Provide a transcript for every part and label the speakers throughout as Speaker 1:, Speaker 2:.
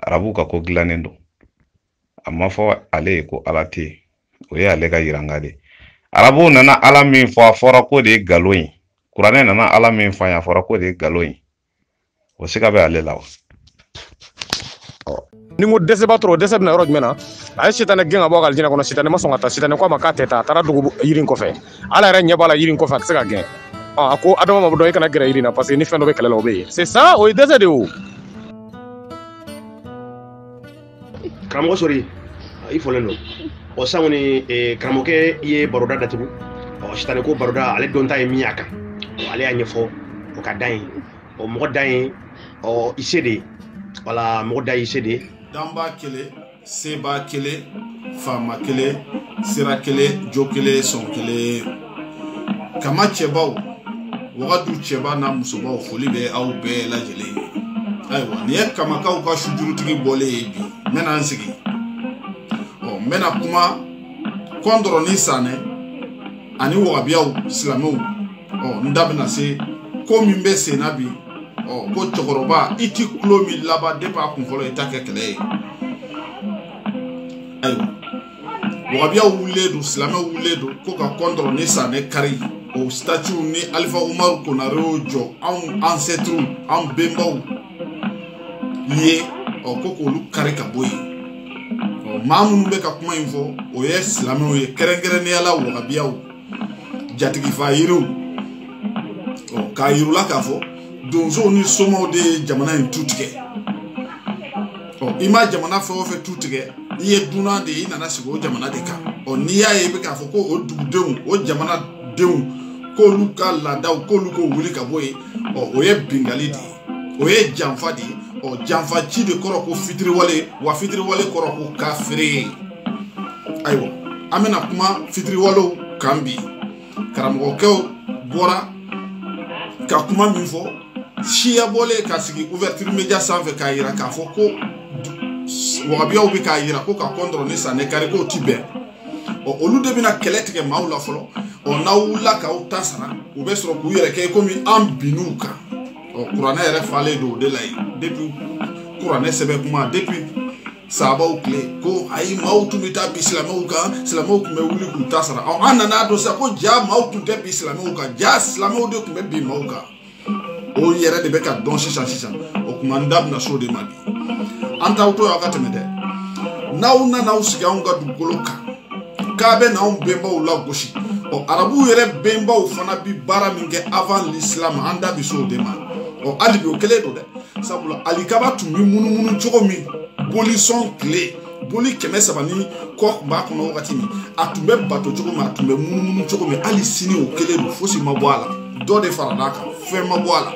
Speaker 1: arabu ka ko gilanen do amma fo ale ko alate o ye ale ka yiranga de arabu nana ala min fo a fɔra ko de galoin kuranɛ nana ala min fɔ a fɔra ko de galoin o sika bɛ ale la wa
Speaker 2: ni ko dɛsɛ b'a tɔrɔ dɛsɛ bɛna yɔrɔ jumɛn na a ye sitanɛ gɛn ka bɔ alijinɛ kɔnɔ sitanɛ ma sɔn ka taa sitanɛ ko a ma k'a tɛ taa a taara dogo yiri in kɔfɛ ala yɛrɛ ɲɛ b'a la yiri in kɔfɛ a tɛ se ka gɛn a ko adama ma dɔn i kana gɛrɛ yiri in na parce que ni fɛn dɔ bɛ kɛlɛ la o bɛ yen c'est ça o ye dɛsɛ de o
Speaker 3: karamɔgɔ sɔri i fɔlen don o san kɔni karamɔgɔkɛ i ye baroda datugu sitanɛ ko baroda ale dɔn ta ye min y'a kan ale y'a ɲɛfɔ o ka dan ye mɔgɔ dan ye i se de wala mɔgɔ dan y'i se de
Speaker 4: danba kelen seba kelen faama kelen sira kelen jo kelen sɔn kelen kama cɛbaw wagadu cɛba n'a musobaw foli bɛ aw bɛɛ lajɛlen ye ayiwa nin ye kamakaw ka sujurutigi bɔlen ye bi n bɛna n sigi n bɛna kuma kɔndɔrɔnin sanɛ ani wagabiyaw silamɛw n da bɛna se ko min bɛ sen na bi ko cɛkɔrɔba i ti kulo min laban depuis a kun fɔlɔ i ta kɛ kɛlɛ ye ayiwa wagabiyaw wulilen don silamɛw wulilen don ko ka kɔndɔrɔnin sanɛ kari o statue ni Alifa Umaru Konare y'o jɔ anw ancêtres anw bɛnbaw ye ko k'olu kari ka bɔ yen maa minnu bɛ ka kuma in fɔ o ye silamɛw ye kɛrɛnkɛrɛnnenya la wagabiyaw jatigifa yiriw k'a yirula k'a fɔ donsow ni somaw de ye jamana in tu tigɛ i ma jamana fɛn o fɛn tu tigɛ i ye dunan de ye i nana sigi o jamana de kan n'i y'a ye i bɛ k'a fɔ ko o dugudenw o jamana denw k'olu ka laadaw k'olu k'o wuli ka bɔ yen o ye bingali de ye o ye janfa de ye janfa ci de kɔrɔ ko fitiriwale wa fitiriwale kɔrɔ ko kafiri ayiwa an bɛna kuma fitiriwalew kan bi karamɔgɔkɛw bɔra ka kuma min fɔ siya bɔlen ka sigi ouverture média sanfɛ k'a yira k'a fɔ ko wagabiyaw bɛ k'a yira ko ka kɔndɔrɔnin sanɛ kari k'o ti bɛn olu de bɛna kɛlɛ tigɛ maaw la fɔlɔ n'aw wulila k'aw ta sara u bɛ sɔrɔ k'u yɛrɛ kɛ komi an binn'u kan kuranɛ yɛrɛ falen don o de la yen depuis kuranɛ sɛbɛn kuma depuis sahabaw tile ko ayi maaw tun bɛ taa bi silamɛw kan silamɛw tun bɛ wuli k'u ta sara an nana dɔn sisan ko ja maaw tun tɛ bi silamɛw kan ja silamɛw de tun bɛ bi maaw kan o yɛrɛ de bɛ ka dɔn sisan o kuma n da bɛna so de ma bi an t'aw to aw ka tɛmɛ dɛ n'aw nana aw sigi anw ka dugukolo kan k'a bɛ n'anw bɛnbaw lagosi arabuw yɛrɛ bɛnbaw fana bi baara min kɛ avant l'islam an da bi so de ma hali bi o kelen don dɛ sabula alikaba tun bɛ munumunu cogo min bolisɔn tile boli 300 ni kɔ tun b'a kɔnɔ wagati min a tun bɛ bato cogo min a tun bɛ munumunu cogo min hali sini o kelen don fosi ma bɔ a la dɔ de fara n'a kan fɛn ma bɔ a la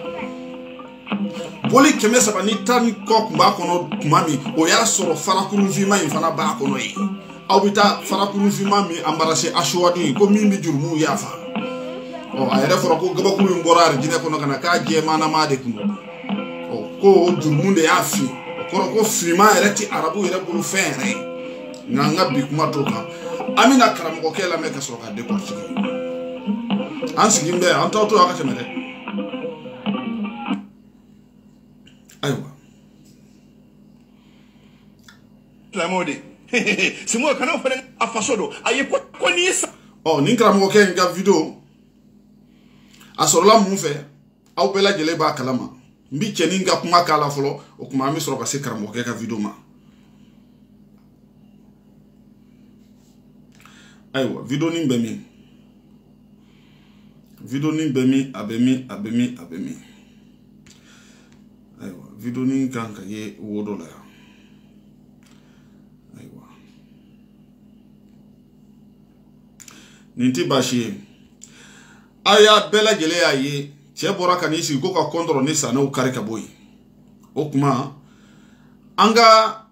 Speaker 4: boli 300 ni tan ni kɔ tun b'a kɔnɔ tuma min o y'a sɔrɔ farakurunfinma in fana b'a kɔnɔ ye aw bɛ taa farakurunfinma min embarrassé Asuwadu ye ko min bɛ jurumuw yafa a yɛrɛ fɔra ko gabakuru in bɔra arijinɛ kɔnɔ ka na k'a jɛmanama de kun ko jurumu de y'a fin o kɔrɔ ko finman yɛrɛ ti arabu yɛrɛ bolo fɛn yɛrɛ ye nka n ka bi kuma t'o kan an bɛna karamɔgɔkɛ lamɛn ka sɔrɔ ka décortiquer an sigi bɛ an t'aw to a ka tɛmɛ dɛ ayiwa
Speaker 5: silamɛw de simu kana fana a faso don a ye ko n'i ye sa
Speaker 4: nin karamɔgɔkɛ in ka video a sɔrɔla mun fɛ aw bɛɛ lajɛlen b'a kalama n bi cɛnin ka kuma k'a la fɔlɔ o kuma an bɛ sɔrɔ ka se karamɔgɔkɛ ka video ma ayiwa video nin bɛ min video nin bɛ min a bɛ min a bɛ min a bɛ min ayiwa video nin kan ka ye wo dɔ la yan ayiwa nin ti baasi ye a y'a bɛɛ lajɛlen y'a ye cɛ bɔra ka n'i sigi ko ka kɔndɔrɔnin sanɛw kari ka bɔ yen o kuma an ka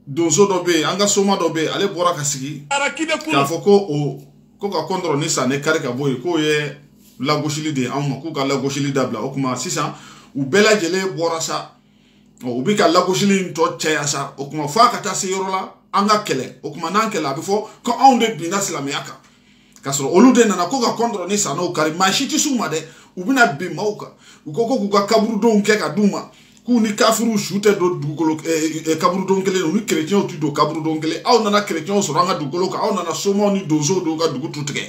Speaker 4: donso dɔ bɛ yen an ka soma dɔ bɛ yen ale bɔra ka sigi k'a fɔ ko ka kɔndɔrɔnin sanɛ kari ka bɔ yen k'o ye lagosili de ye anw ma k'u ka lagosili dabila o kuma sisan u bɛɛ lajɛlen bɔra sa u bɛ ka lagosili in tɔ caya sa o kuma f'a ka taa se yɔrɔ la an ka kɛlɛ o kuma n'an kɛlɛ a bɛ fɔ ko anw de binna silamɛya kan k'a sɔrɔ olu de nana ko ka kɔndɔrɔnin sanɛw kari maa si tɛ s'u ma dɛ u bɛna bin maaw kan u ko k'u ka kaburudenw kɛ ka d'u ma k'u ni kafiru su tɛ don dugukolo kaburudon kelen u ni chrétiens ti don kaburudon kelen aw nana chrétiens sɔrɔ an ka dugukolo kan aw nana somaw ni donsow don ka dugu tu tigɛ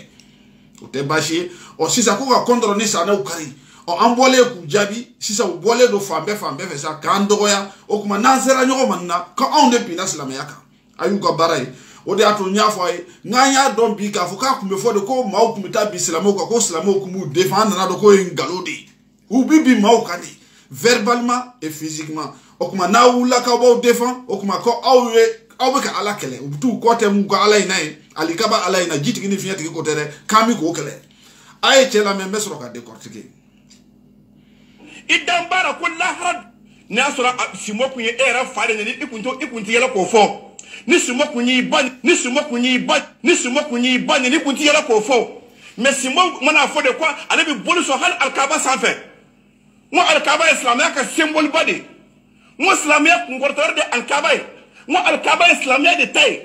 Speaker 4: o tɛ baasi ye ɔ sisan ko ka kɔntɔrɔ ni sanɛw kari ɔ an bɔlen k'u jaabi sisan u bɔlen don fan bɛɛ fɛ sa k'an dɔgɔya o tuma n'an sera ɲɔgɔn ma nin na ko anw de binna silamɛya kan a y'u ka baara ye o de y'a to n y'a fɔ a ye n'an y'a dɔn bi k'a fɔ k'a tun bɛ fɔ de ko maaw tun bɛ taa bin silamɛw kan ko silamɛw tun b'u défend an nana dɔn k'o ye nkalon de ye u bi bin maaw kan de verbalement et physiquement o kuma n'aw wulila k'aw b'aw défend o kuma ko aw bɛ ka ala kɛlɛ u bɛ t'u kɔ tɛ mun ka ala in na ye alikaba ala in na jitigi ni fiɲɛtigi ko tɛ dɛ k'an bɛ k'o kɛlɛ a ye cɛ lamɛn n bɛ sɔrɔ ka décortiquer
Speaker 5: i dan baara ko lahara n'a y'a sɔrɔ simo kun ye e yɛrɛ fa de ye i kun ti yɛlɛ k'o fɔ ni simo kun y'i ba ni simo kun y'i ba ni simo kun y'i ba ni kun ti yɛlɛ k'o fɔ mais simo mana fɔ de ko ale bɛ boli sɔn hali alikaba sanfɛ n ko alikaba ye silamɛya ka symbole ba de ye n ko silamɛya kunkɔrɔta de alikaba ye n ko alikaba ye silamɛya de ta ye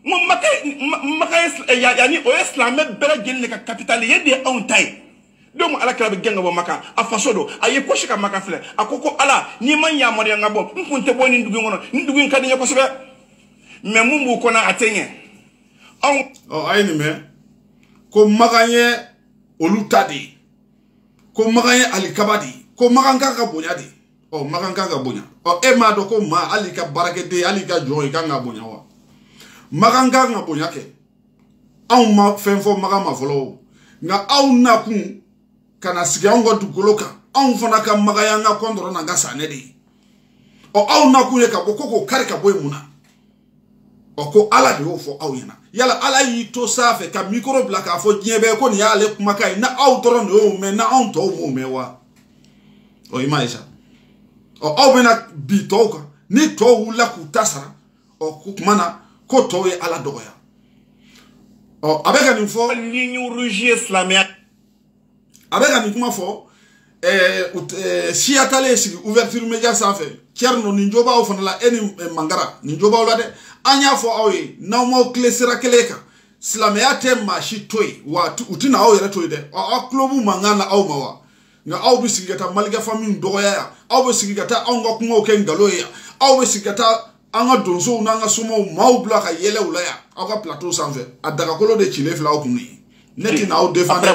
Speaker 5: n ko maka ye yanni o ye silamɛ bɛɛ lajɛlen de ka capitale ye de ye anw ta ye donc ala kira bɛ gɛn ka bɔ maka a faso don a ye kosi ka maka filɛ a ko ala n'i ma yamaruya n ka bɔ n kun tɛ bɔ nin dugu in kɔnɔ nin dugu in ka di n ye kosɛbɛ mais mun b'u kɔnɔ a tɛ ɲɛ anw.
Speaker 4: a ye nin mɛn ko makan ye olu ta de ye ko makan ye alikaba de ye ko makan kan ka bonya de makan kan ka bonya e m'a dɔn ko maa hali ka baarakɛden hali ka jɔn i kan ka bonya wa makan kan ka bonya kɛ anw ma fɛn fɔ makan ma fɔlɔ o nka aw nakun ka na sigi anw ka dugukolo kan anw fana ka magaya an ka kɔntɔrɔ n'an ka sanɛ de ye aw nakun ye ka bɔ ko k'o kari ka bɔ yen mun na ko ala de y'o fɔ aw ɲɛna yala ala y'i to sanfɛ ka mikoro bila k'a fɔ diɲɛ bɛɛ ko nin y'ale kumakan ye na aw dɔrɔn de y'o mɛn na anw tɔw m'o mɛn wa i m'a ye sa aw bɛna bi tɔw kan ni tɔw wulila k'u ta sara ko tuma na ko tɔw ye ala dɔgɔya a bɛ ka nin fɔ
Speaker 5: ligne rouge ye silamɛya
Speaker 4: a bɛ ka nin kuma fɔ siya talen sigi ouverture média sanfɛ Thierno nin jo b'aw fana la e ni Mangara nin jo b'aw la dɛ an y'a fɔ aw ye n'aw m'aw tile sira kelen kan silamɛya tɛ maa si to yen wa u tɛna aw yɛrɛ to yen dɛ aw tulo b'u mankan na aw ma wa nka aw bɛ sigi ka taa Malikɛ famille dɔgɔya yan aw bɛ sigi ka taa anw ka kumaw kɛ nkalon ye yan aw bɛ sigi ka taa an ka donsow n'an ka somaw maaw bila ka yɛlɛ u la yan aw ka plateau sanfɛ a dagakolo de cilen filɛ aw kun ye ne tɛna aw défendre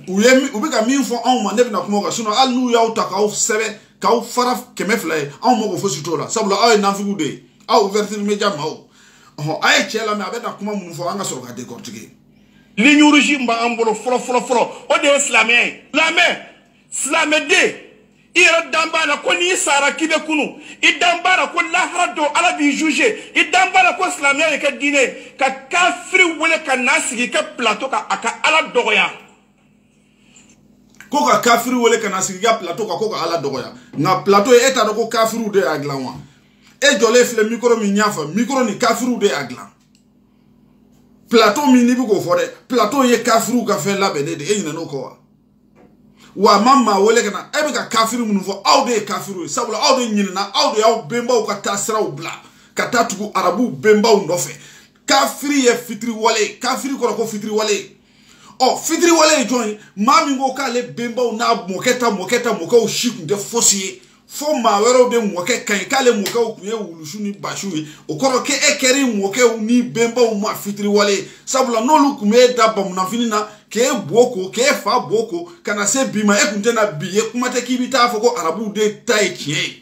Speaker 4: u bɛ ka min fɔ anw ma ne bɛna kuma o kan sinon hali n'u y'aw ta k'aw sɛbɛn k'aw fara 100 ye anw mago fosi t'o la sabula aw ye nafigiw de ye aw ouverture média maaw a ye cɛ lamɛn a bɛ na kuma minnu fɔ an ka sɔrɔ ka décortiquer
Speaker 5: ligne rouge min b'an bolo fɔlɔ o de ye silamɛya ye silamɛden i yɛrɛ dan b'a la ko n'i sara k'i bɛ kunu i dan b'a la ko lahara don ala b'i juger i dan b'a la ko silamɛya ye ka diinɛ ye ka kafiri wele ka n'a sigi ka plateau kan a ka ala dɔgɔya
Speaker 4: ko ka kafiri wele ka n'a sigi ka plateau kan ko ka ala dɔgɔya nka plateau e t'a dɔn ko kafiriw de y'a dilan wa e jɔlen filɛ micro min y'a fɔ micro ni kafiriw de y'a dilan plateau min n'i bɛ k'o fɔ dɛ plateau ye kafiriw ka fɛn labɛnnen de e ɲinɛ n'o kɔ wa wa ma maa wele ka na e bɛ ka kafiri minnu fɔ aw de ye kafiriw ye sabula aw de ɲinɛna aw de y'aw bɛnbaw ka taa siraw bila ka taa tugu arabuw bɛnbaw nɔfɛ kafiri ye fitiri wale ye kafiri kɔrɔ ko fitiri wale ye fitiri wale ye jɔn ye maa min ko k'ale bɛnbaw n'a mɔkɛw si tun tɛ fosi ye fo maa wɛrɛw de mɔkɛ ka ɲi k'ale mɔkɛw tun ye wulusu ni basiw ye o kɔrɔ k'e kɛra mɔkɛw ni bɛnbaw ma fitiri wale ye sabula n'olu tun bɛ da bamunafini na k'e bɔ ko k'e fa bɔ ko ka na se bi ma e tun tɛna bi ye kuma tɛ k'i bɛ taa fɔ ko arabuw de ta ye tiɲɛ ye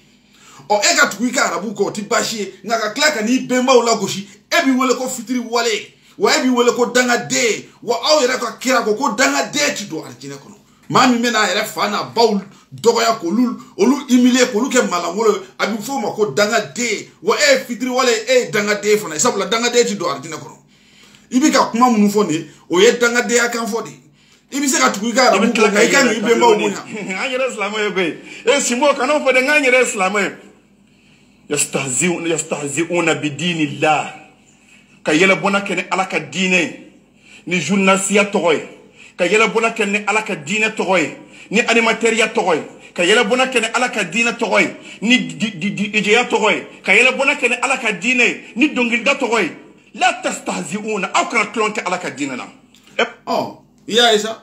Speaker 4: e ka tugu i ka arabuw kɔ o tɛ baasi ye nka ka tila ka n'i bɛnbaw lagosi e b'i wele ko fitiri wale wa e b'i wele ko dangaden wa aw yɛrɛ ka kira ko dangaden ti don alijinɛ kɔnɔ maa min bɛna a yɛrɛ fa n'a baw dɔgɔya k'olu humilier k'olu kɛ malangolo a bɛ f'o ma ko dangaden wa e ye fitiri wale e ye dangaden fana ye sabula dangaden ti don alijinɛ kɔnɔ i bɛ ka kuma minnu fɔ nin ye o ye dangadenya kan fɔ de i bɛ se ka tugu i ka arabu kɔ nka i ka nin bɛnbaw bonya
Speaker 5: an yɛrɛ silamɛ ye koyi simo kan'o fɔ dɛ n k'an yɛrɛ silamɛ ye yastahzi'una bidinillah ka yɛlɛbɔna kɛ ni ala ka diinɛ ye ni journalisiya tɔgɔ ye ka yɛlɛbɔna kɛ ni ala ka diinɛ tɔgɔ ye ni animatɛriya tɔgɔ ye ka yɛlɛbɔna kɛ ni ala ka diinɛ tɔgɔ ye ni dijeya tɔgɔ ye ka yɛlɛbɔna kɛ ni ala ka diinɛ ye ni dɔnkilida tɔgɔ ye la tastahzi'una aw kana tulon kɛ ala ka diinɛ na
Speaker 4: i y'a ye sa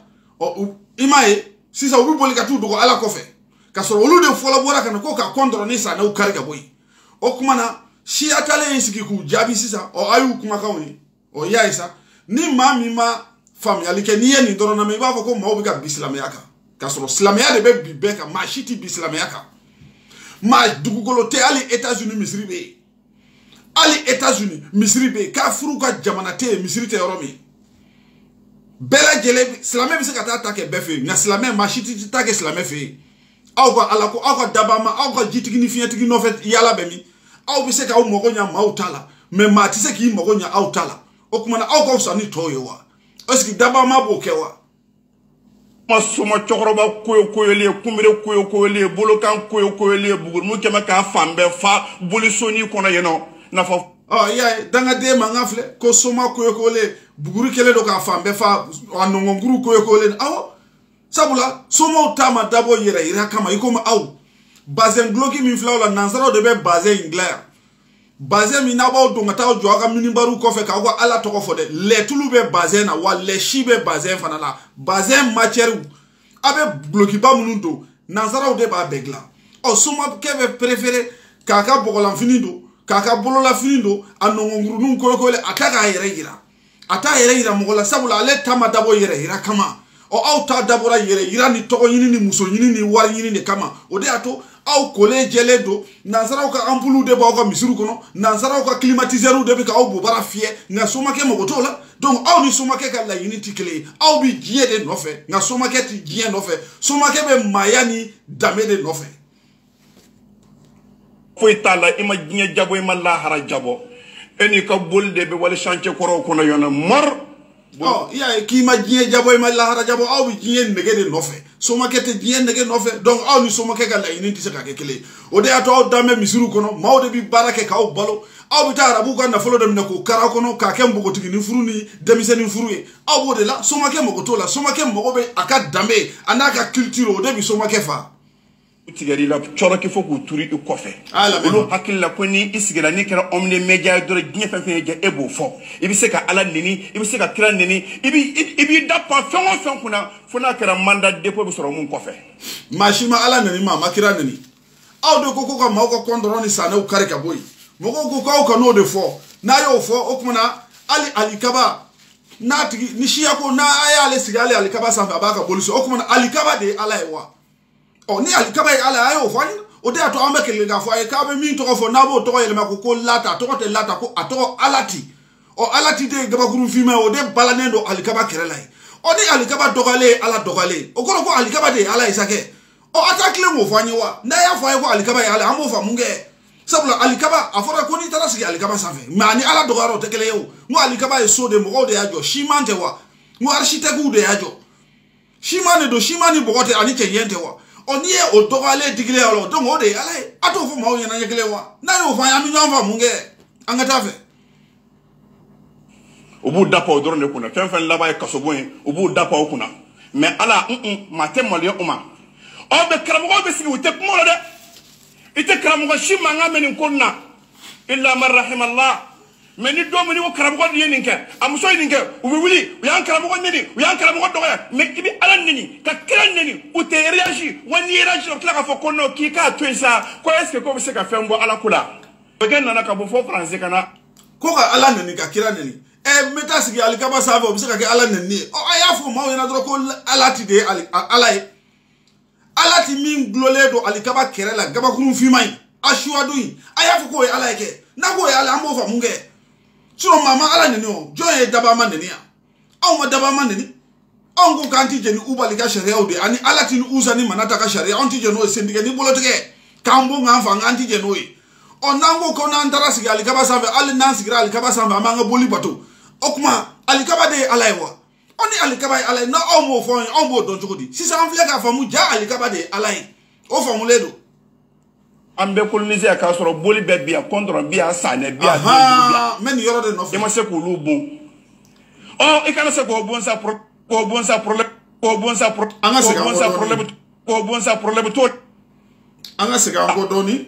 Speaker 4: i m'a ye sisan u bɛ boli ka t'u dogo ala kɔfɛ ka sɔrɔ olu de fɔlɔ bɔra kana ko ka kɔndɔrɔ ni sa n'u kari ka bɔ yen o kuma na siya talen in sigi k'u jaabi sisan ɔ a y'u kumakanw ye ɔ y'a ye sa ni maa min ma faamuyali kɛ n'i ye nin dɔrɔn lamɛn i b'a fɔ ko maaw bɛ ka bi silamɛya kan ka sɔrɔ silamɛya de bɛ bi bɛɛ kan maa si tɛ bi silamɛya kan maa dugukolo tɛ hali États-Unis misiri bɛ yen hali États-Unis misiri bɛ yen k'a furu ka jamana tɛ yen misiri tɛ yɔrɔ min bɛɛ lajɛlen silamɛ bɛ se ka taa ta kɛ bɛɛ fɛ yen nka silamɛ maa si tɛ ta kɛ silamɛ fɛ yen aw ka ala ko aw ka dabama aw ka jitigi ni fiɲɛtigi nɔfɛ yala bɛ min aw bɛ se k'aw mago ɲa maaw ta la mɛ maa tɛ se k'i mago ɲa aw ta la o kuma na aw ka fisa ni tɔw ye wa est-ce que dabama b'o kɛ wa.
Speaker 5: ma soma cɛkɔrɔba koyokoyolen kunbere koyokoyolen bolokan koyokoyolen bugurimu kɛmɛ k'a fan bɛɛ fa bolisoni kɔnɔ yen nɔ nafa.
Speaker 4: ɔ y'a ye dangaden mankan filɛ ko soma koyokoyolen buguri kɛlen don k'a fan bɛɛ fa a nɔngɔnkuru koyokoyolen awɔ sabula somaw ta ma dabɔ yɛrɛ yira kama i komi aw bazɛn guloki min filɛ aw la nansaraw de bɛ bazɛn in dilan yan bazɛn min n'a b'aw don ka taa jɔ aw ka minibariw kɔfɛ k'aw ka ala tɔgɔ fɔ dɛ lɛtulu bɛ bazɛn na wa lɛsi bɛ bazɛn fana la bazɛn matiɛriw a bɛ gulokiba minnu don nansaraw de b'a bɛɛ dilan ɔ somakɛ bɛ préféré k'a ka bɔgɔlanfini don k'a ka bololafini don a nɔngɔnkuruninw koyokoyolen a tɛ k'a yɛrɛ yira a t'a yɛrɛ yira mɔgɔ la sabula ale ta ma dabɔ yɛrɛ yira kama ɔ aw ta dabɔra yɛrɛ yira ni tɔgɔ ɲini ni muso ɲini ni wari ɲini de kama o de y'a to aw kolen jɛlen don nansaraw ka ampuluw de b'aw ka misiriw kɔnɔ nansaraw ka climatisɛriw de bɛ k'aw bobara fiyɛ nka somakɛ mago t'o la donc aw ni somakɛ ka laɲini tɛ kelen ye aw bɛ diɲɛ de nɔfɛ nka somakɛ tɛ diɲɛ nɔfɛ somakɛ bɛ maaya ni danbe de nɔfɛ.
Speaker 5: foyi t'a la i ma diɲɛ jabɔ i ma lahara jabɔ e n'i ka boli de bɛ wali chantier kɔrɔw kɔnɔ yan nɔ mar.
Speaker 4: ɔ y'a ye k'i ma diɲɛ jabɔ i ma lahara jabɔ aw bɛ diɲɛ nege de nɔfɛ somakɛ tɛ diɲɛ nege nɔfɛ donc aw ni somakɛ ka laɲini tɛ se ka kɛ kelen ye o de y'a to aw dan bɛ misiriw kɔnɔ maaw de bɛ baara kɛ k'aw balo aw bɛ taa arabuw ka nafolo de minɛ k'o kari aw kɔnɔ k'a kɛ npogotiginin furu ni denmisɛnnin furu ye aw b'o de la somakɛ mago t'o la somakɛ mago bɛ a ka danbe a n'a ka culture o de bɛ somakɛ fa.
Speaker 5: tigɛr'i la cɔrɔki fo k'u turu i kɔfɛ olu hakili la ko ni i sigira n'i kɛra homme de média ye dɔrɔn diɲɛ fɛn fɛn ye jɛ e b'o fɔ i bɛ se ka ala neni i bɛ se ka kira neni i b'i da pan fɛn o fɛn kunna fo n'a kɛra mandat dépôt bɛ sɔrɔ mun kɔfɛ.
Speaker 4: maa si ma ala neni ma a ma kira neni aw de ko ka maaw ka kɔndɔrɔ ni sanɛw kari ka bɔ yen mɔgɔw ko k'aw ka n'o de fɔ n'a y'o fɔ o kumana hali alikaba n'a tigi ni siya ko n'a y'ale sigi hali alikaba sanfɛ a b'a ka boli so o kumana alikaba de ye ala ye wa. ɔ ni alikaba ye ala a y'o fɔ an ye o de y'a to an bɛ kelen k'a fɔ a ye k'a bɛ min tɔgɔ fɔ n'a b'o tɔgɔ yɛlɛma ko lata a tɔgɔ tɛ lata ko a tɔgɔ alati ɔ alati de ye gabakuru finma ye o de balannen don alikaba kɛrɛ la ye ɔ ni alikaba dɔgɔlen ye ala dɔgɔlen o kɔrɔ ko alikaba de ye ala ye sa kɛ ɔ a t'a tilen k'o fɔ an ye wa n'a y'a fɔ a ye ko alikaba ye ala an b'o faamu kɛ sabula alikaba a fɔra ko n'i taara sigi alikaba sanfɛ mɛ ani ala dɔgɔyara o tɛ kelen ye o n ko alikaba ye so de mɔgɔw de y'a jɔ siman tɛ wa n ko architecte de y'a jɔ siman de don siman ni bɔgɔ tɛ ani cɛncɛn tɛ wa. ɔ n'i ye o dɔgɔyalen digilen yɔrɔ donc o de ye ala ye a t'o fɔ maaw ɲɛna ɲɛ kelen wa n'a y'o fɔ an ye an bɛ ɲɔgɔn faamu kɛ an ka taa fɛ.
Speaker 5: u b'u da pan o dɔrɔn de kunna fɛn fɛn laban ye kasobon ye u b'u da pan o kunna mɛ ala maa tɛ maloya u ma ɔ mɛ karamɔgɔw bɛ sigi u tɛ kuma la dɛ i tɛ karamɔgɔ si mankan mɛn nin ko nin na illa man rahimallah mɛ ni don min ni ko karamɔgɔ ye nin kɛ a muso ye nin kɛ u bɛ wuli u y'an karamɔgɔ neni u y'an karamɔgɔ dɔgɔya mɛ i bɛ ala neni ka kira neni u tɛ réagi wa n'i réagi o tila k'a fɔ ko non k'i k'a to yen sa ko est ce que k'o bɛ se ka fɛn bɔ ala ko la o kɛ nana ka bɔ fɔ faransi ka na.
Speaker 4: ko ka ala neni ka kira neni n bɛ taa sigi alikaba sanfɛ o bɛ se ka kɛ ala neni ye ɔ a y'a fɔ maaw ɲɛna dɔrɔn ko ala ti de ye ala ye ala ti min gulonlen don alikaba kɛrɛ la gabakurun finman in a suwadu in a y'a fɔ k'o ye ala ye kɛ n'a k'o ye ala an b'o faamu kɛ. sinon maa ma ala neni o jɔn ye dabama neni yan anw ma dabama neni anw ko k'an ti jɛ ni ubali ka sariyaw de ani ala ti ni usa ni manata ka sariya anw ti jɛ n'o ye sentigɛ ni bolotigɛ k'an bon k'an fa k'an ti jɛ n'o ye ɔ n'an ko n'an taara sigi alikaba sanfɛ hali n'an sigira alikaba sanfɛ an b'an ka boli bato o kuma alikaba de ye ala ye wa ɔ ni alikaba ye ala ye n'aw m'o fɔ an ye anw b'o dɔn cogo di sisan an filɛ k'a faamu ja alikaba de ye ala ye o faamulen don.
Speaker 5: an bɛ coloniser k'a sɔrɔ boli bɛɛ bi yan kɔndɔrɔn bi yan sanɛ bi yan
Speaker 4: mɛ nin yɔrɔ de nɔfɛ
Speaker 5: i ma se k'olu bon ɔ i kana se k'o bon sa problème k'o bon sa problème k'o bon sa problème
Speaker 4: an ka segin an kɔ dɔɔni
Speaker 5: k'o bon sa problème t'o
Speaker 4: an ka segin an kɔ dɔɔni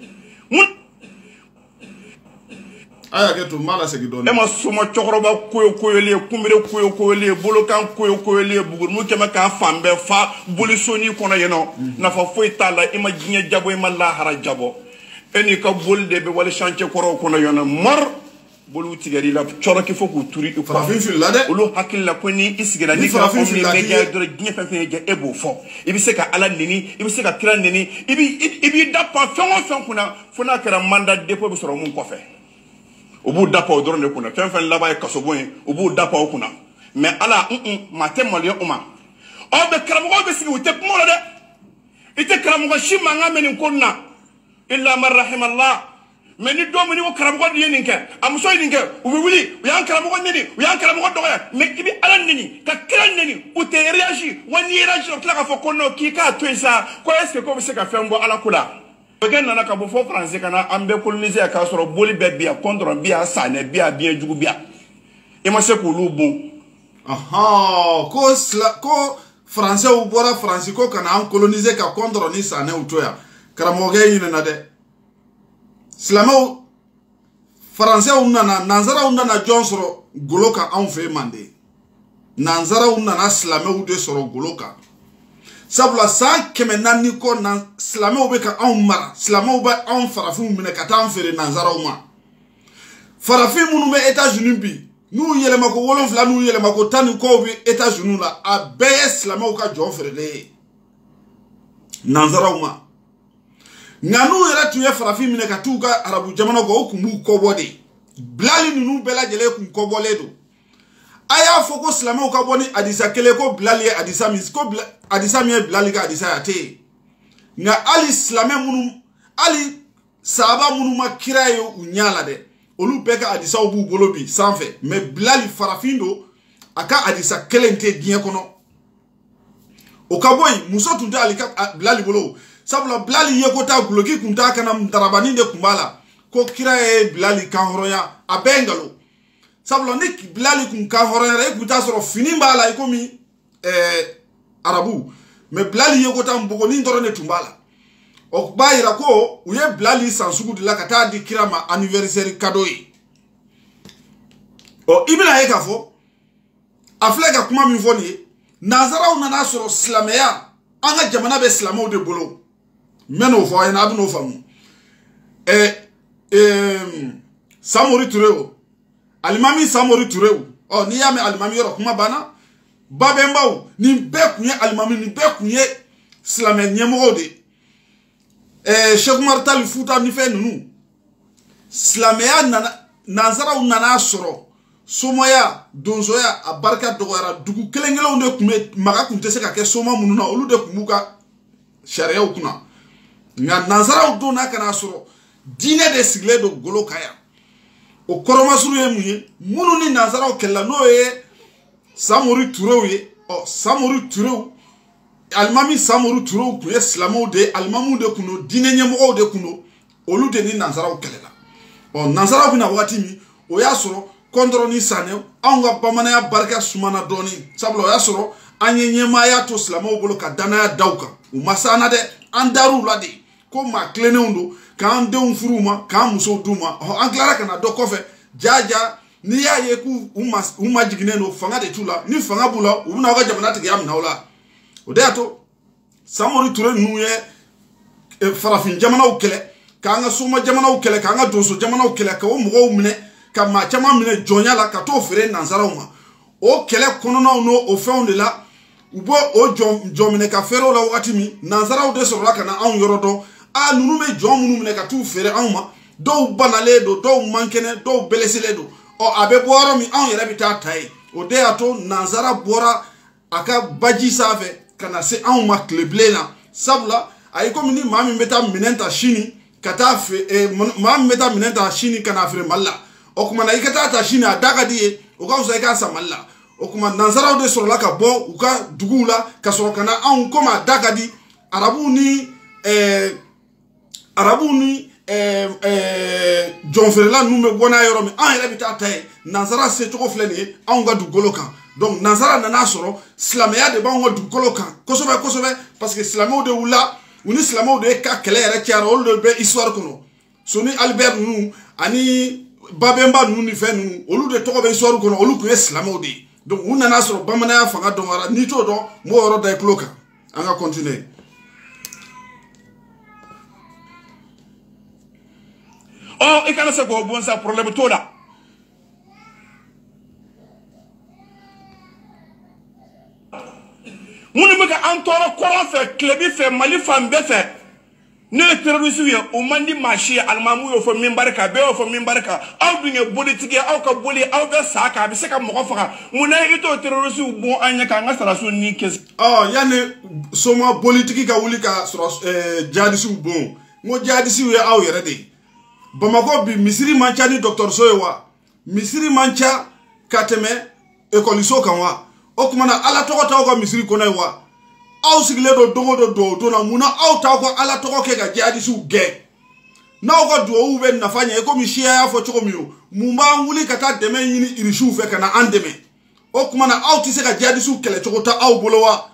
Speaker 4: aya ke to mala segi don
Speaker 5: e ma soma chokroba koyole kumire koyole bolokan koyole bugurmu kema ka fambe fa bolisoni kono yeno na fa foitala e ma ginye jabo e ma lahara jabo eni ka bolde be wala chantier koro kono yeno mar bolu tigari la choroki foku turi ko
Speaker 4: farafin fil la de
Speaker 5: ulu hakilla ko ni isigala ni ka ko ni media do ginye fefe je ebo fo ibi se ka ala nini ibi se ka kira nini ibi dapa fengo kuna funa kara mandat dépôt bi soro mun ko fe obu dapa o dorone kuna fen laba e kasobo en obu dapa o kuna mais ala matem malion uma o be kramo be sigi wote mo la de ite kramo shima ngameni konna illa man rahimallah mais ni domi ni ko kramo di ninke am soy ninke ubi wuli yan kramo nini yan kramo do ya mais ibi ala nini ka kran nini ou te réagir wani réagir la ka fo konno ki ka to ça ko est ce que ko be se ka fembo ala kula Again, na ka bofo français kana ambe coloniser ka soro boli bebia contre bia sane bia bien jugu bia e ma se ko lubu
Speaker 4: aha ko français ou bora français ko kana am coloniser ka contre ni sane utoya karamoge yine na de slamo français unna na nanzara unna na jonsoro goloka am fe mande nanzara unna na slamo ude soro goloka sabula sa keme nani ko na slamo be ka an mara slamo ba an farafin mine ka tan fere nanzara uma farafin munu be États-Unis bi nu yele mako wolon fla nu yele mako tan ko be États-Unis la a be slamo ka jo fere le nanzara uma nganu yele tuye farafin mine ka tuka arabu jamana ko kumu ko bode blali nu bela jele ku ko boledo aya foko slamo ka boni adisa kele ko blali adisa mis ko adisa mi blali ka adisa ate nga ali slame munu ali sahaba munu makira yo unyala de olu beka adisa obu bolobi sanfe me blali farafindo aka adisa kele nte bien kono o kaboy muso tunta ali ka blali bolo sabula blali yekota guloki kunta kana mdarabani de kumbala ko kira e blali kan horoya abengalo sabula ni blali kun ka horoya e kuta soro fini mbala ikomi arabu me blali yekota mbogo ni ndorone tumbala o bayira ko uye blali sansugu de la kata di kirama anniversaire cadeau o ibina heka fo aflega kuma mi voni nazara unana soro slameya anga jamana be slamo de bolo meno fo ena aduno famu Samori Touré alimami Samori Touré o ni yame alimami yoro kuma bana babembaw ni be kunye alimami ni be kunye slame nyemo de Cheikh Martal Fouta ni fe nunu slameya nazara unana soro somoya donzoya abarka dogara dugu kelengelo onde kume maga kunte se ka ke soma mununa olu de kumuka sharia ukuna nga nazara udona kana soro dine de sigle do golo kaya o koroma suru ye muye munu ni nazara o kella no ye Samori Touré ye o Samori Touré almami Samori Touré ku islamo de almamu de kuno dine nyemo de kuno olu de ni nazara o kella o nazara bina wakati mi o ya soro kontro ni sane anga bamana ya barka sumana doni sablo ya soro anye nyema ya to islamo bolo ka dana ya dauka umasana de andaru lade ko ma klene undo kan de unfuruma kan muso duma ho anglara kana do kofe jaja ni ya yeku umma jigine no fanga de tula ni fanga bula ubuna ga jamana tigi am nawla o de ato Samori Touré nuye farafin jamana o kele kanga suma jamana o kele kanga doso jamana o kele ka o mo mine ka ma chama mine jonya la ka to fere nanzara uma o kele konono no o feunde la ubo o jomine ka fero la wakati mi nanzara o de so la kana an yorodo a nunu me jomu mine ka tu fere anma do banale do mankene do belesele do o abe boro mi an yere bita tai o de ato nanzara bora aka baji save kana se anma kleblena sabla ay comme ni mami meta minenta shini kata fe mami meta minenta shini kana fere malla o kuma na ikata ta shini adaka die o ka usa ka samalla o kuma nanzara de soro la ka bo u ka dugula ka soro kana an koma adaka di arabu ni John Ferela nous me bona yoro mi an yere bita tay nanzara se toko fleni an ga dugolo kan donc nanzara nana soro islameya de ban wa dugolo kan kosobe parce que islamo de wula uni islamo de ka kele yere kiara ol de be histoire kono soni Albert nou ani babemba nu ni fɛn nu olu de tɔgɔ bɛ histoire kɔnɔ olu tun ye silamɛw de ye donc u nana sɔrɔ bamananya fanga dɔgɔyara n'i t'o dɔn m'o yɔrɔ da i tulo kan an ka continuer.
Speaker 5: Oh, i kana se k'o bon sa problème t'o la. Minnu bɛ ka an tɔɔrɔ kɔrɔn fɛ tilebi fɛ Mali fan bɛɛ fɛ ne ye terroriste ye o man di maa si ye alimamu y'o fɔ minbari kan bɛɛ y'o fɔ minbari kan aw dun ye bolitigi ye aw ka boli aw bɛ sa kan a bɛ se ka mɔgɔ faga munna i t'o terroriste bɔn an ɲɛ kan an ka sarasiw ni kɛsi.
Speaker 4: yanni soma bolitigi ka wuli ka sɔrɔ jihadisiw bon n ko jihadisiw ye aw yɛrɛ de ye Bamako bi misiri man ca ni dɔgɔtɔrɔso ye wa misiri man ca ka tɛmɛ ekɔliso kan wa o tuma na ala tɔgɔ t'aw ka misiri kɔnɔ ye wa aw sigilen don dogo do duwawu don na munna aw t'aw ka ala tɔgɔ kɛ ka jihadisiw gɛn n'aw ka duwawu bɛ nafa ɲɛ komi siya y'a fɔ cogo min o mun b'an wuli ka taa dɛmɛ ɲini irisiw fɛ ka na an dɛmɛ o tuma na aw tɛ se ka jihadisiw kɛlɛ cogo ta aw bolo wa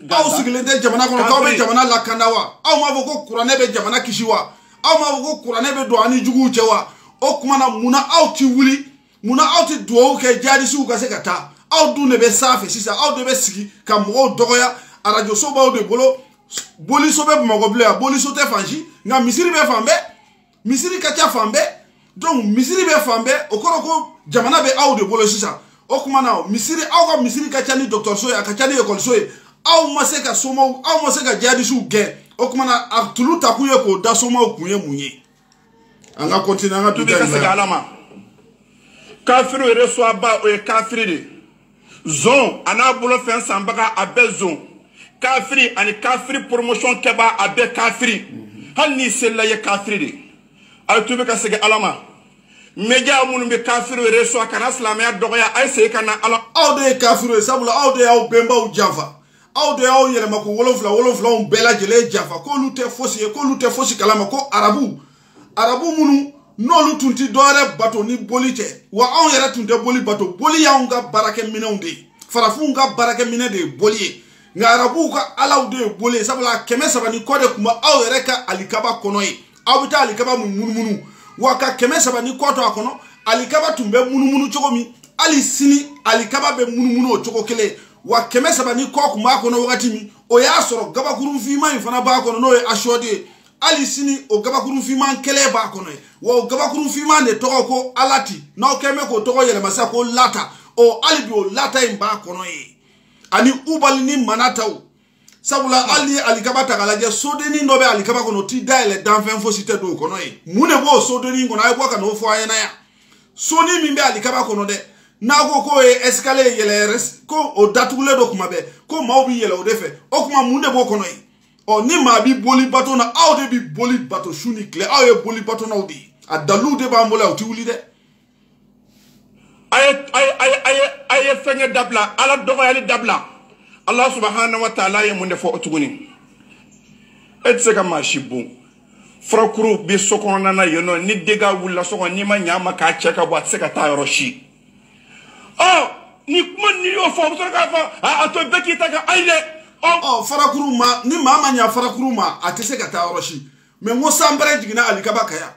Speaker 4: aw sigilen tɛ jamana kɔnɔ k'aw bɛ jamana lakanda wa aw m'a fɔ ko kuranɛ bɛ jamana kisi wa aw m'a fɔ ko kuranɛ bɛ don an ni juguw cɛ wa o tuma na munna aw ti wuli munna aw ti duwawu kɛ jihadisiw ka se ka taa aw dun de bɛ sanfɛ sisan aw de bɛ sigi ka mɔgɔw dɔgɔya arajo so b'aw de bolo boliso bɛ Bamakɔ bilen yan boliso tɛ fan si nka misiri bɛ fan bɛɛ misiri ka ca fan bɛɛ donc misiri bɛ fan bɛɛ o kɔrɔ ko jamana bɛ aw de bolo sisan o tuma na misiri aw ka misiri ka ca ni dɔgɔtɔrɔso ye a ka ca ni ekɔliso ye aw ma se ka somaw aw ma se ka jihadisiw gɛn o tuma na a tulu ta kun ye k'o da somaw kun ye mun ye an ka continuer an ka du
Speaker 5: ka segin ala ma kafiri yɛrɛ suwaba o ye kafiri de zon a n'a bolo fɛn sanbaga a bɛɛ zon kafiri ani kafiri promotion kɛba a bɛɛ kafiri hali n'i selila ye kafiri de a ye tubi ka segin ala ma media minnu bɛ kafiri yɛrɛ suwa kana silamɛya dɔgɔya a ye segin ka na ala.
Speaker 4: aw de ye kafiri ye sabula aw de y'aw bɛnbaw janfa aw de y'aw yɛlɛma ko wolonfilaww bɛɛ lajɛlen janfa k'olu tɛ fosi ye k'olu tɛ fosi kalama ko arabu minnu n'olu tun ti dɔwɛrɛ bato ni boli cɛ wa anw yɛrɛ tun tɛ boli bato boli y'anw ka baarakɛminɛw de ye farafinw ka baarakɛminɛ de ye boli ye nka arabuw ka alaw de ye boli ye sabula 300 ni kɔ de tun bɛ aw yɛrɛ ka alikaba kɔnɔ ye aw bɛ taa alikaba mun munumunu wa ka 300 ni kɔ to a kɔnɔ alikaba tun bɛ munumunu cogo min hali sini alikaba bɛ munumunu o cogo kelen wa 300 ni kɔ tun b'a kɔnɔ wagati min o y'a sɔrɔ gabakurun finman in fana b'a kɔnɔ n'o ye asɔdi ye hali sini o gabakurun finman kelen b'a kɔnɔ ye wa o gabakurun finman de tɔgɔ ko alati n'aw kɛn bɛ k'o tɔgɔ yɛlɛma sisan ko lata o hali bi o lata in b'a kɔnɔ ye ani ubali ni manataw sabula hali ni alikaba ta k'a lajɛ sodennin dɔ bɛ alikaba kɔnɔ o ti dayɛlɛ danfɛn fosi tɛ don o kɔnɔ ye mun de b'o sodennin kɔnɔ a ye bɔ ka n'o fɔ an ɲɛna yan soni min bɛ alikaba kɔnɔ dɛ n'a ko k'o ye escalier yɛlɛ ko o datugulen don kuma bɛɛ ko maaw bi yɛlɛ o de fɛ o kuma mun de b'o kɔnɔ ye ɔ ni maa bi boli bato na aw de bi boli bato su ni tile aw ye boli bato naw de ye a dalilu de b'an bolo yan o ti wuli dɛ.
Speaker 5: a ye fɛnkɛ dabila ala dɔgɔyali dabila ala subahanahu wa taala ye mun de fɔ o tuguni e tɛ se ka maa si bon furakuru bɛ so kɔnɔna na yen nɔ ni dega wulila so kɔnɔ n'i ma ɲa a ma k'a cɛ ka bɔ a tɛ se ka taa yɔrɔ si ni kuma n'i y'o fɔ o bɛ sɔrɔ k'a fɔ a to bɛɛ k'i ta kɛ ayi dɛ.
Speaker 4: farakuru ma ni maa ma ɲa farakuru ma a tɛ se ka taa yɔrɔ si mɛ n ko sanpɛrɛ jiginna alikaba kan yan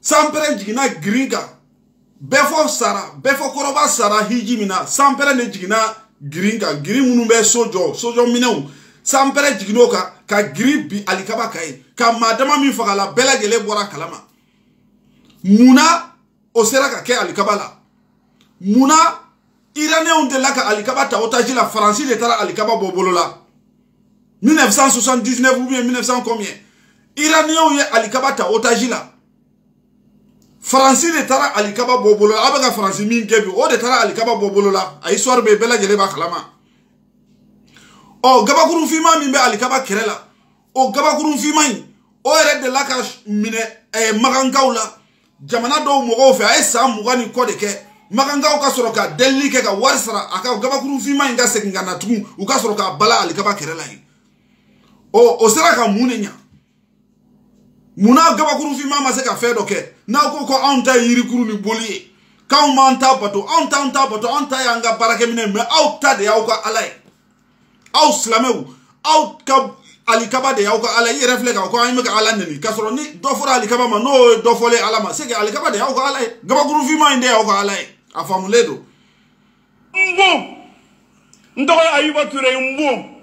Speaker 4: sanpɛrɛ jiginna girin kan bɛɛ fɔ sara bɛɛ fɔ kɔrɔba sara hiji min na sanpɛrɛ de jiginna girin kan girin minnu bɛ sojɔ minɛnw sanpɛrɛ jiginn'o kan ka girin bi alikaba kan ye ka maa dama min fagala bɛɛ lajɛlen bɔra kalama munna o sera ka kɛ alikaba la munna iraniyɛnw delila ka alikaba ta otage la faransi de taara alikaba bɔ bolo la 1979 ou bien 1900 combien iraniyɛnw ye alikaba ta otage la faransi de taara alikaba bɔ bolo la a bɛ ka faransi min kɛ bi o de taara alikaba bɔ bolo la a histoire bɛ bɛɛ lajɛlen b'a kalama gabakurun finman min bɛ alikaba kɛrɛ la o gabakurun finman in o yɛrɛ delila ka minɛ magankaw la jamana dɔw mɔgɔw fɛ a ye san 20 ni kɔ de kɛ magankaw ka sɔrɔ ka delili kɛ ka wari sara a ka gabakurun finman in ka segin ka na tugun u ka sɔrɔ ka bala alikaba kɛrɛ la yen o sera ka mun de ɲa munna gabakurun finman ma se ka fɛn dɔ kɛ n'aw ko anw ta ye yirikuru ni boli ye k'anw m'an ta bato anw t'anw ta bato anw ta y'an ka baarakɛminɛ mɛ aw ta de y'aw ka ala ye aw silamɛw aw ka alikaba de yaw ka ala i refle ka ko ayme ka ala neni kasoro ni do fora alikaba ma no do fole ala ma sege alikaba de yaw ka ala gaba guru fi ma inde yaw ka ala afamuledo
Speaker 5: mbo ndo Ayuba Touré mbo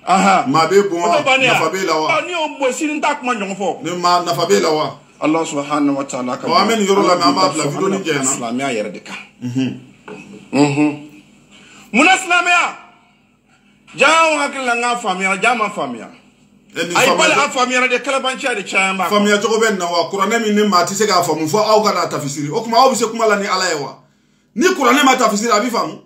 Speaker 5: aha
Speaker 4: mabe bon na fabe lawa
Speaker 5: ni o mbo sin tak ma nyong fo
Speaker 4: ne ma na fabe lawa
Speaker 5: Allah subhanahu wa ta'ala ka
Speaker 4: wa men yoro la ma ma bla video ni jena
Speaker 5: islamia yere de ka muna islamia jaw hakilla nga famia jama famia ay bala famia de kala bancha de chamba
Speaker 4: famia to ben na wa qur'an mi ne mati se ga famu fo aw kana tafsiri o kuma aw bi se kuma la ni alayewa ni qur'an ma tafsiri abi famu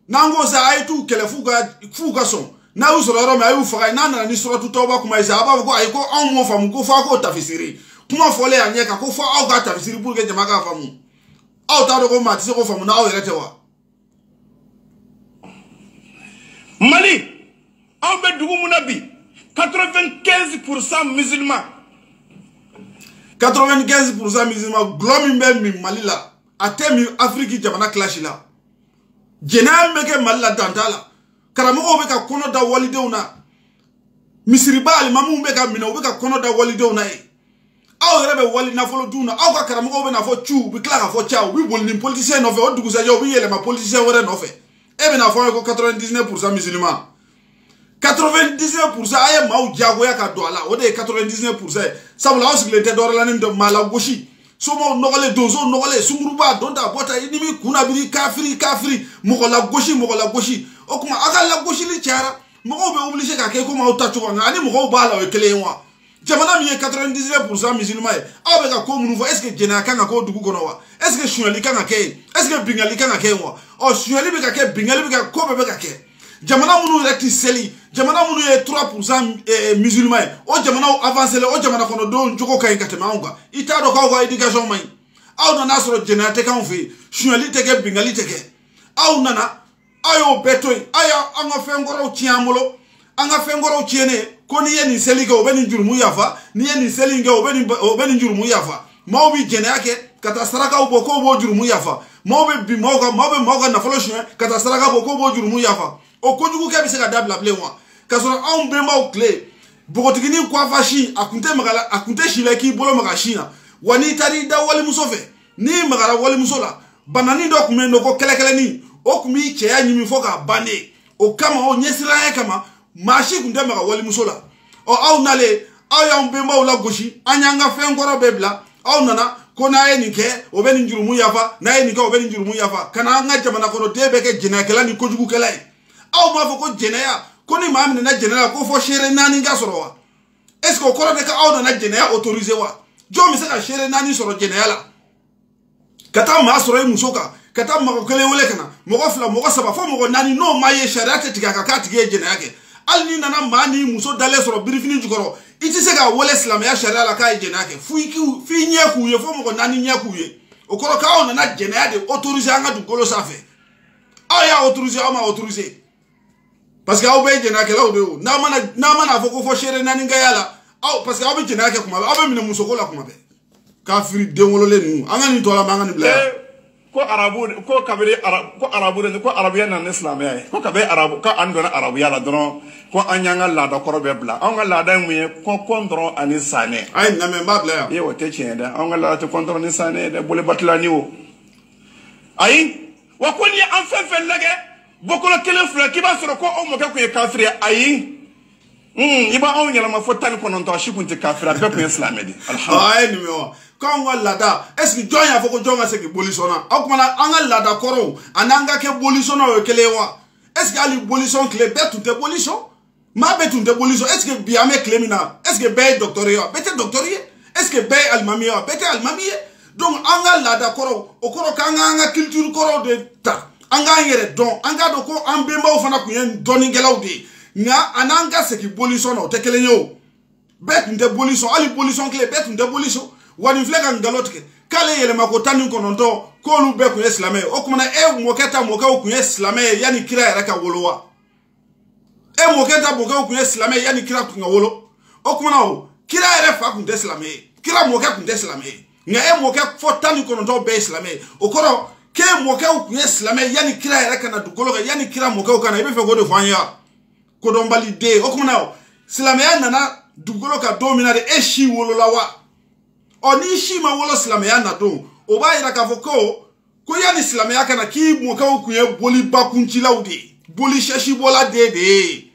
Speaker 4: nango sa ay tu kele fuga son na usoro ro ma ayu faga na ni suratu tauba kuma isa aba ko ay ko an mo famu ko fa ko tafsiri kuma fole anye ka ko fa aw ga tafsiri pour que jama ka famu aw ta do ko mati se ko famu na aw yere tewa
Speaker 5: Mali aw be dugu munabi 95% musulmans
Speaker 4: 95% musulmans glomi be Mali la atemi Afrique jamana clash la jena meke Mali la dantala karamo be ka kono da walidewna misiri ba alimamu be ka mina be ka kono da walidewna aw rebe wali na folo duna aw ka karamo be na fo chu bi kla ka fo chaw bi bol ni politicien no fe o dugu sa yo bi yele ma politicien wore no fe e be na fo ko 99% musulmans 99% aye maw jago ya ka do ala o de 99% sabula o sigle te do la ndo mala goshi somo nogale dozo nogale sumuruba donda bota inimi kuna biri kafiri moko la goshi o kuma aga la goshi li tiara moko be obligé ka ke ko ma utachu ko ngani moko bala o kele wa jamana mi 99% musulmans aw be ka ko munu fo est-ce que jena kanga ko dugu kono wa est-ce que shuali kanga ke est-ce que bingali kanga ke wa o shuali be ka ke bingali be ka ko be ka ke jamana munu rekti seli jamana munu e 3% musulmans o jamana avancé le o jamana kono do njoko kay katema onga ita do ko education mai aw na nasro jenate kan fi shuali teke bingali teke aw nana ayo betoy aya anga fengoro tiamolo anga fengoro tiene ko ni yeni seli ko beni jurmu yafa ni yeni seli nge obeni jurmu yafa mawbi jene yake kata saraka ubo ko bo jurmu yafa mawbe bi mawga na folo shwe kata saraka bo ko bo jurmu yafa o ko jugu ke bi se ka dabla ple wa kasoro on be maw clé bogotigini kwa fashi akunte shile ki bolo magashina wani tari da wali musofe ni magara wali musola banani do kumendo ko kele ni o kumi che ya nyimi foka bane o kama o nyesira ya kama mashi kunde maga wali musola o aw nale aw ya mbe maw la goshi anyanga fe ngoro bebla aw nana ko na ye nike o be ni jurumu yafa na ye nike o be ni jurumu yafa kana nga jamana ko debe ke jina kala ni ko jugu kala aw ma fo ko jina ya ko ni ma na jina la ko fo shere nani nga soro wa est-ce que ko de ka aw na jina ya autorisé wa jo mi se ka shere nani soro jina ya la kata ma soro e musoka kata ma ko kele wole kana mo ko fla mo ko saba fo mo ko nani no ma ye sharia te tika ka tige jina yake alni nana mani muso dale soro birifini jukoro iti se ka wole islam ya sharia la ka jina yake fi nye ku ye fo mo ko nani nye ku ye o ko ka on na jina ya de autoriser anga du golo safe aya autoriser ama autoriser parce que aw be jina yake law de o na mana fo ko fo shere nani nga yala aw parce que aw be jina yake kuma aw be mine muso ko la kuma be kafiri dengolo le nu anga ni tola manga ni bla
Speaker 5: ko arabu ko kabiri arab ko arabu ko arabiya na islam ya ko kabe arabu ka andona arabiya la dono ko anyanga la da korobe bla anga la da mu ko kontro ani sane
Speaker 4: ay na me mbabla ya
Speaker 5: ye wote chenda anga la to kontro ni sane de bole batla ni wo ay wa ko ni an fefe lege bokolo kele fla ki ba soro ko o mo ka ko kafiri ay iba on yala ma fotani ko non to shikunti kafira be ko islam di alhamdulillah
Speaker 4: ay ni me wa quand on lada est-ce que jonya foko jonga se ke bolisona akuma anga lada koro ananga ke bolisona o kelewa est-ce que ali bolison clé betu te bolison ma betu te bolison est-ce que biame clémina est-ce que be doctorat bete doctorat est-ce que be almamia bete almamia donc anga lada koro o koro kanga anga culture koro de ta anga yere don anga do ko ambe ma fana kuyen doni gelawde nga ananga se ke bolisona o te kelenyo betu te bolison ali bolison clé betu te bolison wani flega ngalotke kale yele makotani kononto ko lu be ku islamé o kuma e moketa moka ku islamé yani kira yara ka wolowa e moketa moka ku islamé yani kira ku ngawolo o kuma o kira yara fa ku islamé kira moka ku islamé nga e moka fotani kononto be islamé o koro ke moka ku islamé yani kira yara kana dugolo yani kira moka kana ibe fe go de fanya ko don balide o kuma silamɛya nana dugukolo ka don min na de e si wolola wa ɔ ni si ma wolo silamɛya na don o b'a yira k'a fɔ ko yanni silamɛya kana k'i mɔkɛw kun ye bolibakuncilaw de ye boli sɛsibɔla de ye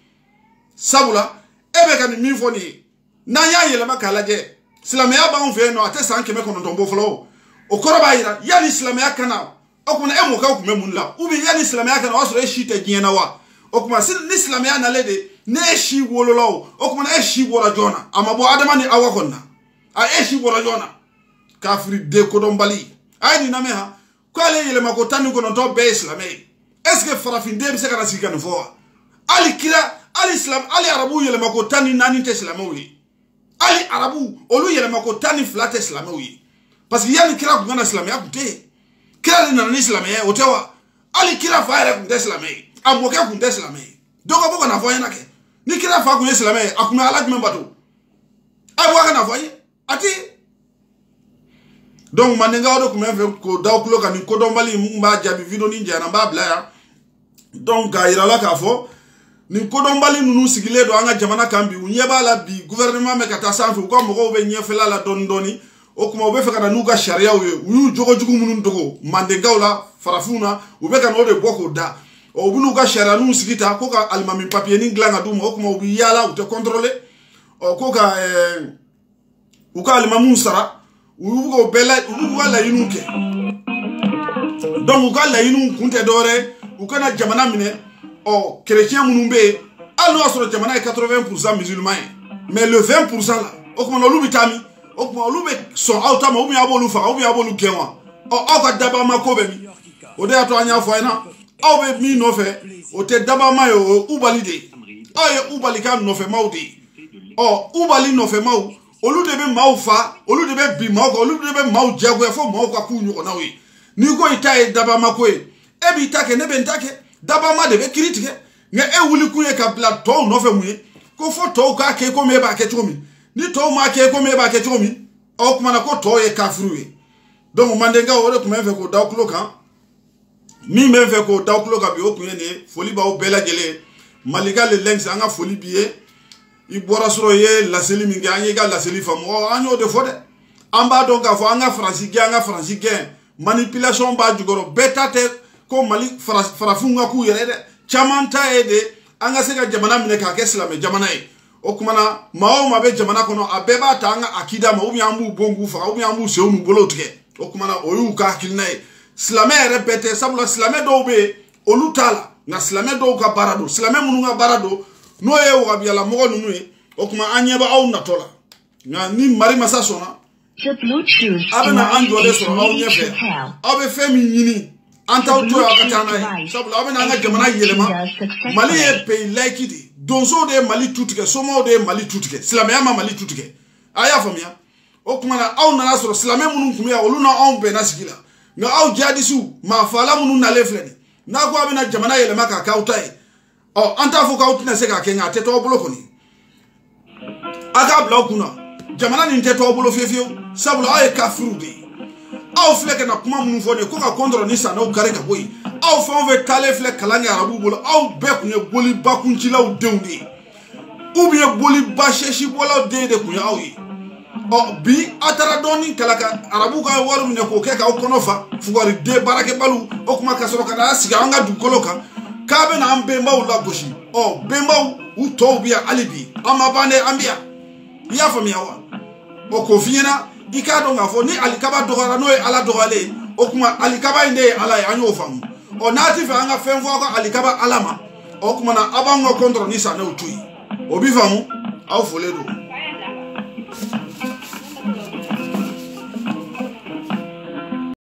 Speaker 4: sabula e bɛ ka nin min fɔ nin ye n'an y'a yɛlɛma k'a lajɛ silamɛya b'anw fɛ yen nɔ a tɛ san 900 bɔ fɔlɔ o kɔrɔ b'a yira yanni silamɛya kana o kuma e mɔkɛw kun bɛ mun la ou bien yanni silamɛya kana o y'a sɔrɔ e si tɛ diɲɛ na wa o kuma ni silamɛya nalen de ne e si wolola o kuma e si bɔra joona a ma bɔ Adama ni Awa kɔni na a e si bɔra joona kafiri de kodɔnbali a ye nin lamɛn ha ko ale yɛlɛma ko 19 bɛɛ ye silamɛ ye est ce que farafinden bɛ se ka na sigi ka nin fɔ wa hali kira hali arabu yɛlɛma ko 14 tɛ silamɛw ye hali arabu olu yɛlɛma ko 12 tɛ silamɛw ye parce que yanni kira kun kana silamɛya kun tɛ yen kira de nana ni silamɛya o tɛ wa hali kira fa yɛrɛ kun tɛ silamɛ ye a mɔkɛ kun tɛ silamɛ ye dɔ ka bɔ ka na fɔ an ɲɛna kɛ ni kira fa kun ye silamɛ ye a kun bɛ ala jumɛn bato a bɔ ka na fɔ an ye a tɛ donc mandenkaw de kun bɛ fɛ k'o da kulo kan nin kodɔnbali mun b'a jaabi video ni jɛra n b'a bila yan donc k'a yira la k'a fɔ nin kodɔnbali ninnu sigilen don an ka jamana kan bi u ɲɛ b'a la bi gouvernement bɛ ka taa sanfɛ u ka mɔgɔw bɛ ɲɛfɛla la dɔɔni dɔɔni o kuma u bɛ fɛ ka na n'u ka sariyaw ye u y'u jogojugu minnu dogo mandenkaw la farafinw na u bɛ ka n'o de bɔ k'o da u bɛ n'u ka sariya n'u sigi ta ko ka alimami papiye ni dilan ka d'u ma o kuma u bɛ yaala u tɛ contrôler ko ka u ka alimamiw sara u y'u k'o bɛɛ u b'u ka laɲiniw kɛ donc u ka laɲiniw kun tɛ dɔwɛrɛ u kana jamana minɛ chrétien minnu bɛ yen hali n'o y'a sɔrɔ jamana ye 80% musulman ye mais le 20% la o kuma olu bɛ taa min o kuma olu bɛ sɔn aw ta ma ou bien aw b'olu faga ou bien aw b'olu gɛn wa aw ka dabama ko bɛ min o de y'a to an y'a fɔ a ɲɛna aw bɛ min nɔfɛ o tɛ dabama ye o ye ubali de ye aw ye ubali ka nɔfɛmaw de ye ubali nɔfɛmaw olu de bɛ maaw fa olu de bɛ bin maaw kan olu de bɛ maaw diyagoya fo maaw ka k'u ɲɔgɔnnaw ye n'i ko i ta ye dabama ko ye e b'i ta kɛ ne bɛ n ta kɛ dabama de bɛ kiiri tigɛ nka e wuli kun ye ka bila tɔw nɔfɛ mun ye ko fo tɔw k'a kɛ komi e b'a kɛ cogo min ni tɔw m'a kɛ komi e b'a kɛ cogo min o kumana ko tɔw ye kafiru ye donc mandenkaw o de tun bɛ fɛ k'o da tulo kan min bɛ fɛ k'o da tulo kan bi o kun ye nin ye foli b'aw bɛɛ lajɛlen Malika le Lynx an ka foli b'i ye i bɔra sɔrɔ i ye laseli min kɛ an ye i ka laseli faamu an y'o de fɔ dɛ an b'a dɔn k'a fɔ an ka faransi gɛn manipulation b'a jukɔrɔ bɛɛ ta tɛ ko Mali farafinw ka k'u yɛrɛ dɛ caman ta ye de an ka se ka jamana minɛ k'a kɛ silamɛ jamana ye o kumana maa o maa bɛ jamana kɔnɔ a bɛɛ b'a ta an ka akida ma ou bien an b'u bon k'u faga ou bien an b'u senw n'u bolow tigɛ o kumana o y'u ka hakilina ye silamɛ yɛrɛ bɛɛ tɛ sabula silamɛ dɔw bɛ yen olu t'a la nka silamɛ dɔw ka baara don silamɛ minnu ka baara don n'o ye wagabiyala mɔgɔ ninnu ye o kuma an ɲɛ bɛ aw natɔ la nka ni mari masa sɔnna a bɛ na an jɔlen sɔrɔ aw ɲɛfɛ aw bɛ fɛn min ɲini an t'aw to aw ka taa n'a ye sabula aw bɛ na an ka jamana yɛlɛma Mali ye pays laïque de ye donsow de ye Mali tu tigɛ somɔgɔw de ye Mali tu tigɛ silamɛya ma Mali tu tigɛ a y'a faamuya o kuma na aw nana sɔrɔ silamɛ minnu tun bɛ yan olu n'anw bɛnna sigi la nka aw jihadisiw maafala minnu nalen filɛ nin n'a ko a bɛna jamana yɛlɛma k'a k'aw ta ye an t'a fɔ k'aw tɛna se k'a kɛ nka a tɛ t'aw bolo kɔni a k'a bila aw kunna jamana nin tɛ t'aw bolo fiyewu sabula aw ye kafiru de ye aw filɛ ka na kuma minnu fɔ nin ye ko ka kɔn dɔrɔn ni sannaw kari ka bɔ yen aw fɛn o fɛn taalen filɛ kalan kɛ arabuw bolo aw bɛɛ kun ye bolibakuncilaw denw de ye ou bien boliba sɛsibɔlaw den de kun ye aw ye bi a taara dɔɔni kala ka arabuw ka wari minɛ k'o kɛ k'aw kɔnɔ fa fugariden baarakɛbaliw o kuma ka sɔrɔ ka na sigi an ka dugukolo kan k'a bɛ na an bɛnbaw lagosi bɛnbaw u tɔw bɛ yan hali bi an ma ban dɛ an bɛ yan i y'a faamuya wa k'o f'i ɲɛna i k'a dɔn k'a fɔ ni alikaba dɔgɔyara n'o ye ala dɔgɔyalen ye o kuma alikaba in de ye ala ye an y'o faamu n'a ti fɛ an ka fɛn fɔ aw ka alikaba ala ma o kuma na aw b'an ka kɔntɔrɔ ni sanɛw to yen o bi faamu aw folen don